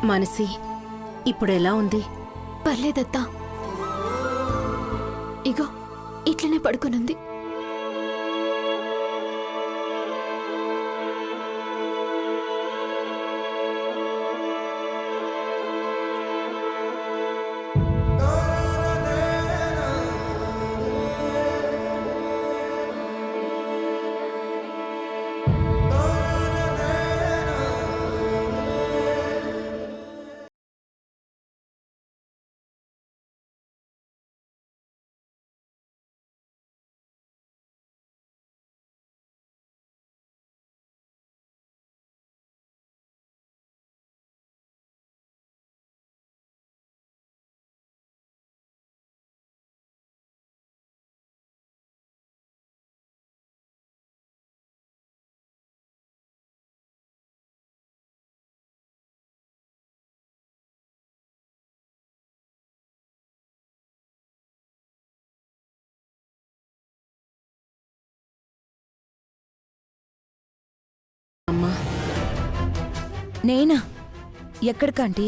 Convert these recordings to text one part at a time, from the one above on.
మనసి ఇప్పుడెలా ఉంది? పర్లేదత్తా, ఇగో ఇట్లనే పడుకునుంది. అమ్మా, నేనా? ఎక్కడికంటీ?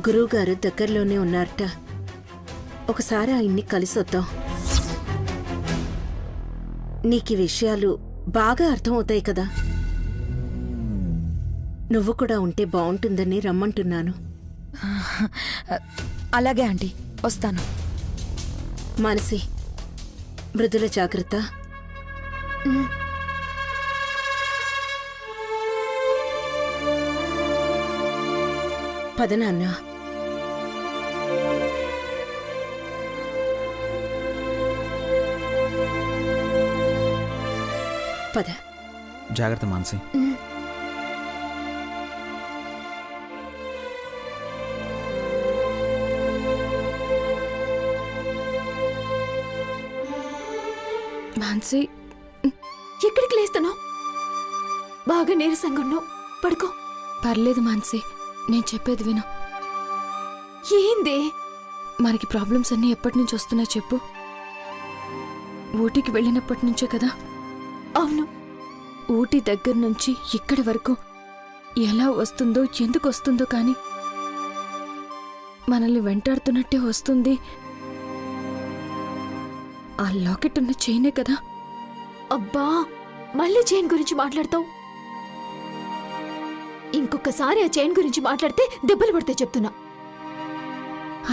గురువుగారు దగ్గరలోనే ఉన్నారట. ఒకసారి ఆయన్ని కలిసొద్దాం. నీకీ విషయాలు బాగా అర్థమవుతాయి కదా. నువ్వు కూడా ఉంటే బావుంటుందని రమ్మంటున్నాను. అలాగే ఆంటీ, వస్తాను. మనసి, మృదుల జాగ్రత్త. పద నాన్న. పద. జాగ్రత్త మానసి. మాన్సి, ఎక్కడికి లేస్తున్నావు? బాగా నీరసంగా ఉన్నావు, పడుకో. పర్లేదు మాన్సి, నేను చెప్పేది విను. ఏంది? మనకి ప్రాబ్లమ్స్ అన్నీ ఎప్పటి నుంచి వస్తున్నాయి చెప్పు? ఊటీకి వెళ్ళినప్పటి నుంచే కదా. అవును. ఊటీ దగ్గర నుంచి ఇక్కడి వరకు ఎలా వస్తుందో, ఎందుకు వస్తుందో కానీ మనల్ని వెంటాడుతున్నట్టే వస్తుంది. ఆ లాకెట్ ఉన్న చైనే కదా. అబ్బా, మళ్ళీ చైన్ గురించి మాట్లాడతావు? ఇంకొకసారి ఆ చైన్ గురించి మాట్లాడితే దెబ్బలు పడితే చెప్తున్నా.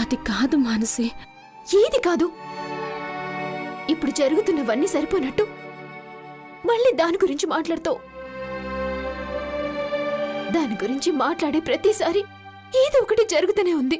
అది కాదు మానసి. ఏది కాదు? ఇప్పుడు జరుగుతున్నవన్నీ సరిపోయినట్టు మళ్ళీ దాని గురించి మాట్లాడతావు. దాని గురించి మాట్లాడే ప్రతిసారి ఏదో ఒకటి జరుగుతూనే ఉంది.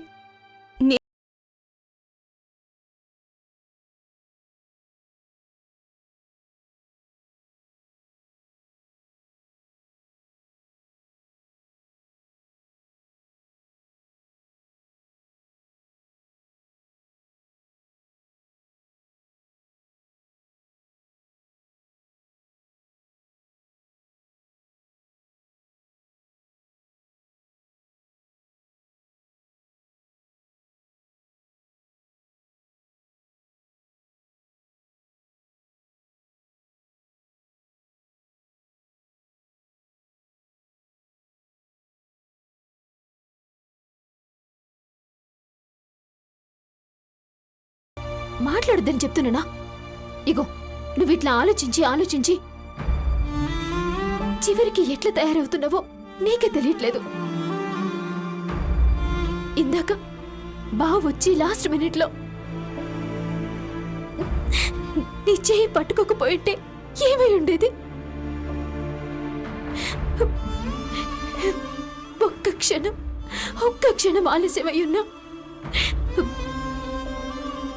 మాట్లాడొద్దని చెప్తున్నానా? ఇగో, నువ్విట్లా ఆలోచించి ఆలోచించి చివరికి ఎట్లా తయారవుతున్నావో నీకే తెలియట్లేదు. ఇందాక బావ వచ్చి లాస్ట్ మినిట్లో నీ చేయి పట్టుకోకపోయింటే ఏమై ఉండేది? ఒక్క క్షణం ఆలస్యమై ఉన్నా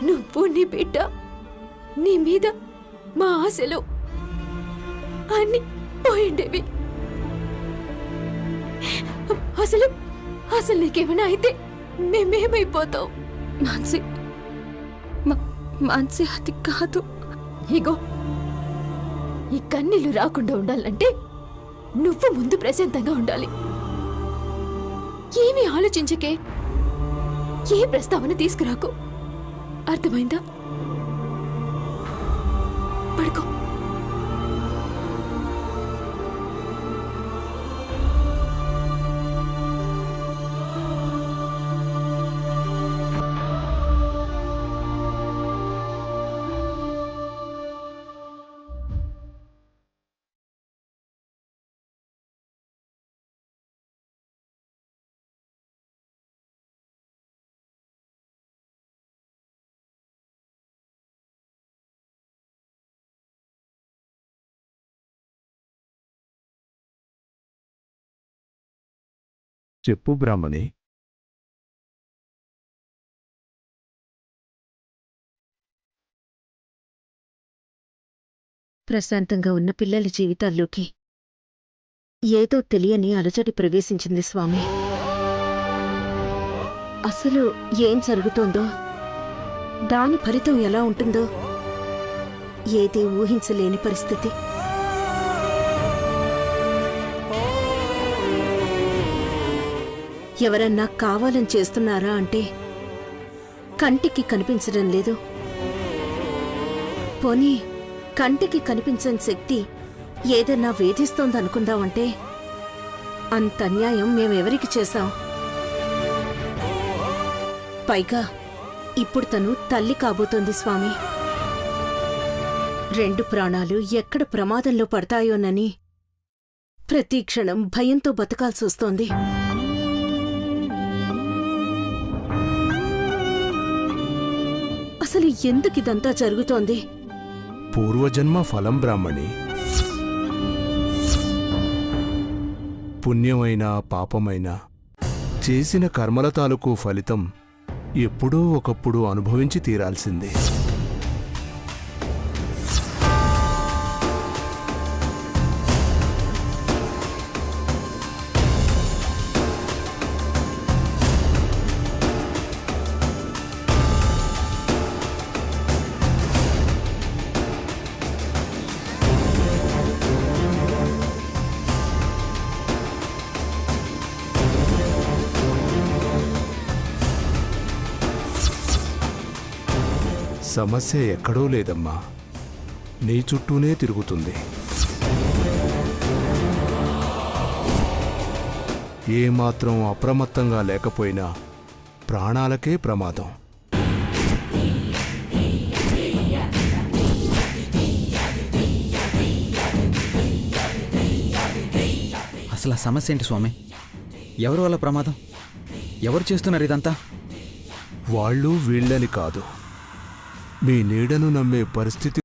నువ్వు, నీ బిడ్డ, నీ మీద మా ఆశలు అన్ని పోయిండేవి. అసలు అసలు నీకేమైనా అయితే మేమేమైపోతాం? మాన్సి, మాన్సి అది కాదు. ఇగో, ఈ కన్నీళ్లు రాకుండా ఉండాలంటే నువ్వు ముందు ప్రశాంతంగా ఉండాలి. ఏమీ ఆలోచించకే, ఏ ప్రస్తావన తీసుకురాకు. అర్థమైందా? పడుకో. చెప్పు బ్రాహ్మణి. ప్రశాంతంగా ఉన్న పిల్లల జీవితాల్లోకి ఏదో తెలియని అలజడి ప్రవేశించింది స్వామి. అసలు ఏం జరుగుతోందో, దాని ఫలితం ఎలా ఉంటుందో ఏదీ ఊహించలేని పరిస్థితి. ఎవరన్నా కావాలని చేస్తున్నారా అంటే కంటికి కనిపించడం లేదు. పోనీ కంటికి కనిపించని శక్తి ఏదన్నా వేధిస్తోందనుకుందామంటే అంత అన్యాయం మేమెవరికి చేశాం? పైగా ఇప్పుడు తను తల్లి కాబోతోంది స్వామి. 2 ప్రాణాలు ఎక్కడ ప్రమాదంలో పడతాయోనని ప్రతి క్షణం భయంతో బతకాల్సొస్తోంది. అసలు ఎందుకిదంతా జరుగుతోంది? పూర్వజన్మ ఫలం బ్రాహ్మణి. పుణ్యమైనా పాపమైనా చేసిన కర్మల తాలూకు ఫలితం ఎప్పుడో ఒకప్పుడు అనుభవించి తీరాల్సిందే. సమస్య ఎక్కడో లేదమ్మా, నీ చుట్టూనే తిరుగుతుంది. ఏమాత్రం అప్రమత్తంగా లేకపోయినా ప్రాణాలకే ప్రమాదం. అసలు ఆ సమస్య ఏంటి స్వామి? ఎవరి వల్ల ప్రమాదం? ఎవరు చేస్తున్నారు ఇదంతా? వాళ్ళు వీళ్ళని కాదు, మీ నీడను నమ్మే పరిస్థితి.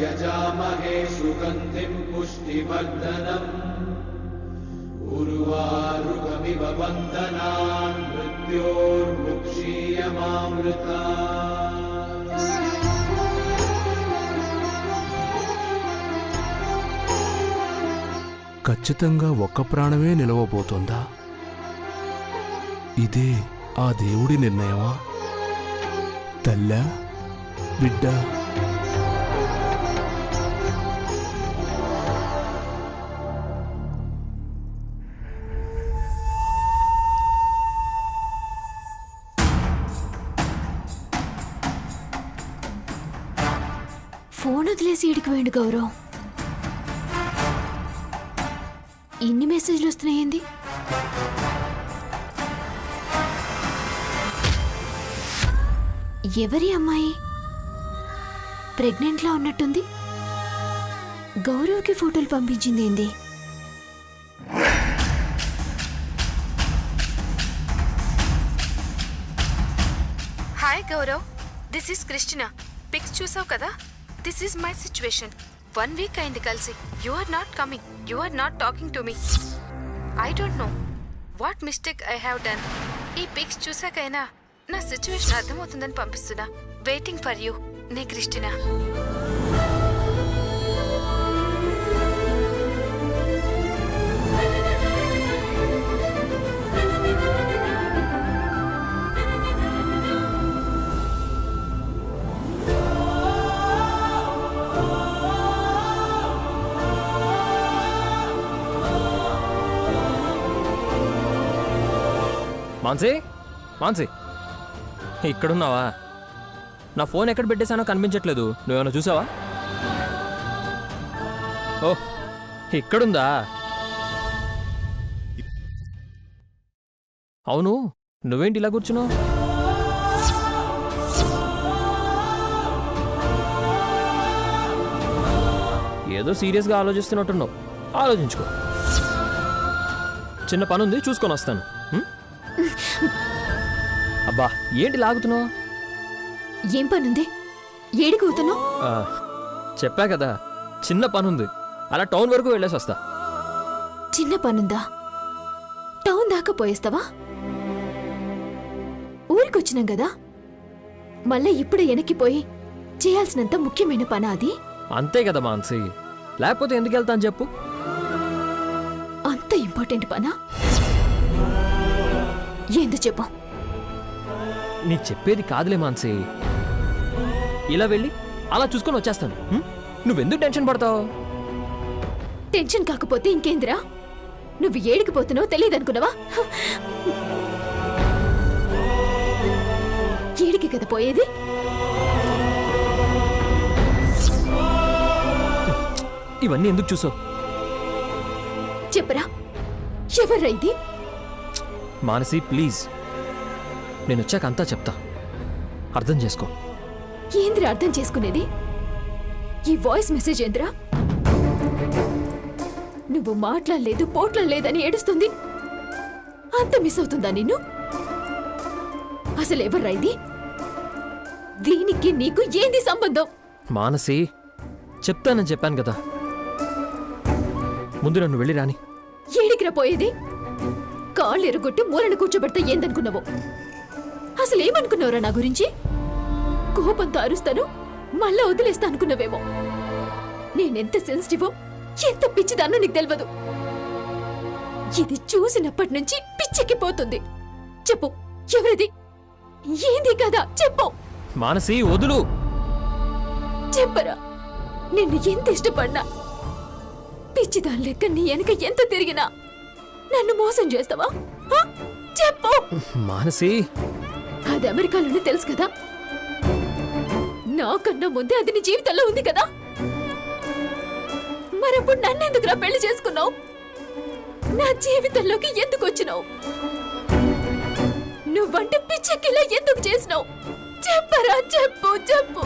यजामहे सुगन्धिं पुष्टिवर्धनम् उर्वारुकमिव बन्धनान् मृत्योर्मुक्षीयमामृता। ఖచ్చితంగా ఒక్క ప్రాణమే నిలవబోతోందా? ఇదే ఆ దేవుడి నిర్ణయమా? తల్లా బిడ్డ? ఫోన్ వదిలేసి ఇడికి వేయండి గౌరవ్. ఇన్ని మెసేజ్లు వస్తున్నాయేంది? ఎవరి అమ్మాయి? ప్రెగ్నెంట్లా ఉన్నట్టుంది. గౌరవ్కి ఫోటోలు పంపించింది ఏంది? Hi Gaurav, this is Christina. Pics చూసావు కదా? This is my situation. 1 week అయింది కలిసి. You are not coming, you are not talking to me. I don't know what mistake I have done. ఈ పిక్స్ చూసాకైనా నా సిచ్యువేషన్ అర్థమవుతుందని పంపిస్తున్నా. వెయిటింగ్ ఫర్ యూ, నే క్రిస్టినా. మాన్సీ, మాన్సీ, ఇక్కడున్నావా? నా ఫోన్ ఎక్కడ పెట్టేశానో కనిపించట్లేదు. నువ్వేమైనా చూసావా? ఓ, ఇక్కడుందా? అవును, నువ్వేంటి ఇలా కూర్చున్నావు? ఏదో సీరియస్గా ఆలోచిస్తున్నట్టున్నావు. ఆలోచించుకో. చిన్న పనుంది, చూసుకొని వస్తాను. అబ్బా, ఏంటి లాగుతున్నావు? ఏం పనుంది? ఏడికి పోతున్నావు? చెప్పా కదా, చిన్న పనుంది. అలా టౌన్ వరకు వెళ్ళేసి వస్తా. చిన్న పనుందా? టౌన్ దాకా పోయేస్తావా? ఊరికొచ్చినాం కదా, మళ్ళా ఇప్పుడే వెనక్కిపోయి చేయాల్సినంత ముఖ్యమైన పని అది. అంతే కదా మాన్సీ, లేకపోతే ఎందుకు వెళ్తాను చెప్పు? అంత ఇంపార్టెంట్ పనా? ఏందో చెప్పు. నీ చెప్పేది కాదులే మాన్సీ. ఇలా వెళ్ళి అలా చూసుకొని వచ్చేస్తాను. నువ్వెందుకు టెన్షన్ పడతావు? టెన్షన్ కాకపోతే ఇంకేందిరా? నువ్వు ఏడికి పోతున్నావు తెలియదనుకున్నావా? ఏడికి కదా పోయేది? ఇవన్నీ ఎందుకు చూసావు? చెప్పరా, ఎవర్రా ఇది? మానసి ప్లీజ్, నేను వచ్చాక అంతా చెప్తా, అర్థం చేసుకో. ఏంద్రా అర్థం చేసుకునేది? ఈ వాయిస్ మెసేజ్ ఏంద్రా? నువ్వు మాట్లాడలేదు, పోట్లాడలేదని ఏడుస్తుంది. అంత మిస్ అవుతుందా నిన్ను? అసలు ఎవర్రా ఇది? దీనికి నీకు ఏంది సంబంధం? మానసి, చెప్తానని చెప్పాను కదా, ముందు నన్ను వెళ్ళి రాని. ఏడికిరా పోయేది? కాళ్ళు ఎరగొట్టి మూలను కూర్చోబెడతా ఏందనుకున్నావు? అసలు ఏమనుకున్నావురా నా గురించి? కోపంతో అరుస్తాను, మళ్ళా వదిలేస్తా అనుకున్నావేమో. నేనెంత సెన్సిటివో, ఎంత పిచ్చిదాన్నో నీకు తెలియదు. ఇది చూసినప్పటి నుంచి పిచ్చెక్కిపోతుంది. చెప్పు, ఎవరిది? ఏంది కదా చెప్పు. మానసి వదులు. చెప్పరా, నిన్ను ఎంత ఇష్టపడినా, పిచ్చిదాని లెక్క నీ వెనక ఎంత తిరిగినా నన్ను మోసం చేస్తావా? చెప్పు. మానసి, అది అమెరికాలోనే తెలుసు కదా. నాకన్నా ముందే అది నీ జీవితంలో ఉంది కదా. మరప్పుడు నన్నెందుకురా పెళ్లి చేసుకున్నావు? నా జీవితంలోకి ఎందుకు వచ్చినావు? నువ్వంటే పిచ్చెక్కిలా ఎందుకు చేసినావు? చెప్పరా, చెప్పు చెప్పు.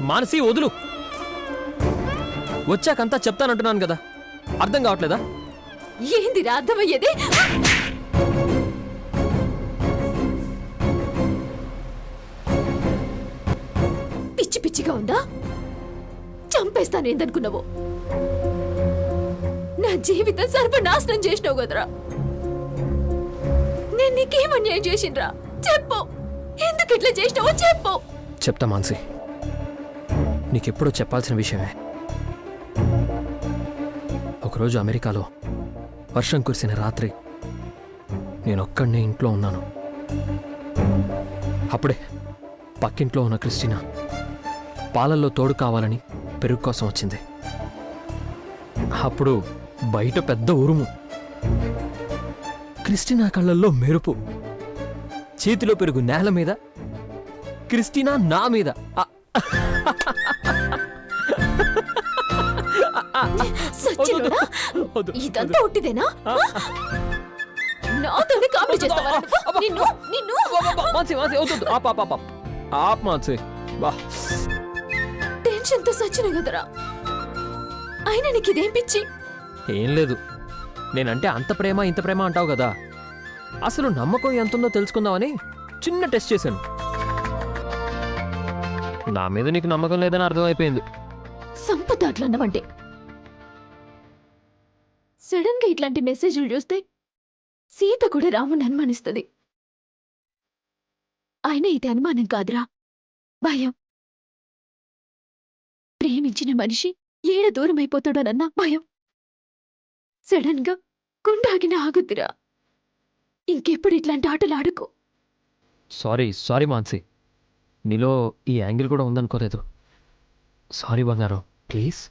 మానసి వదులు. వచ్చాకంతా చెప్తానంటున్నాను కదా, అర్థం కావట్లేదా? ఏందిరా అర్థమయ్యేది? పిచ్చి పిచ్చిగా ఉందా? చంపేస్తానేందనుకున్నావు? నా జీవితం సర్వనాశనం చేసినావు కదరా. నేను నీకేం అన్యాయం చేసిండ్రా? చెప్పు, ఎందుకు ఇట్లా చేసినావో చెప్పు. చెప్తా మాన్సి, నీకెప్పుడో చెప్పాల్సిన విషయమే. ఒకరోజు అమెరికాలో వర్షం కురిసిన రాత్రి నేనొక్కడినే ఇంట్లో ఉన్నాను. అప్పుడే పక్కింట్లో ఉన్న క్రిస్టినా పాలల్లో తోడు కావాలని పెరుగు కోసం వచ్చింది. అప్పుడు బయట పెద్ద ఉరుము, క్రిస్టినా కళ్ళల్లో మెరుపు, చేతిలో పెరుగు నేల మీద, క్రిస్టినా నా మీద. సచ్చినోడా, ఇదంతా ఒట్టిదేనా? నాతోనే కామెడీ చేస్తావా? నిన్ను నిన్ను మాన్సి, మాన్సి, వద్దు, ఆప్ మాన్సే బా టెన్షన్తో సచిన కదరా. అయినా నీకు ఇదేం పిచ్చి? ఏం లేదు, నేనంటే అంత ప్రేమ ఇంత ప్రేమ అంటావు కదా, అసలు నమ్మకం ఎంతుందో తెలుసుకుందామని చిన్న టెస్ట్ చేశాను. నా మీద నీకు నమ్మకం లేదని అర్థమైపోయింది. సంపద అట్లా అన్నమంటే సడన్ గా ఇట్లాంటి మెసేజ్లు చూస్తే సీత కూడా రాముని అనుమానిస్తుంది. అయినా ఇది అనుమానం కాదురా, భయం. ప్రేమించిన మనిషి ఏడ దూరం అయిపోతాడోనన్న భయం. సడన్ గా గుండాగిన ఆగుద్దిరా. ఇంకెప్పుడు ఇట్లాంటి ఆటలు ఆడుకో. సారీ మాన్సి, నీలో ఈ యాంగిల్ కూడా ఉందనుకోలేదు. సారీ బంగారం, ప్లీజ్.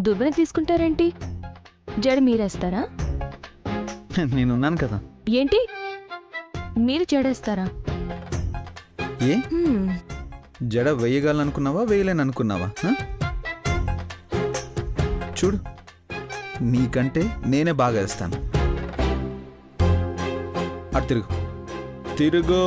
దువ్వెన తీసుకుంటారేంటి? జడ మీరేస్తారా? నేనున్నాను కదా. ఏంటి మీరు జడేస్తారా? ఏ జడ వేయగలనుకున్నావా వేయలేననుకున్నావా? చూడు, నీకంటే నేనే బాగా వేస్తాను. అటు తిరుగు.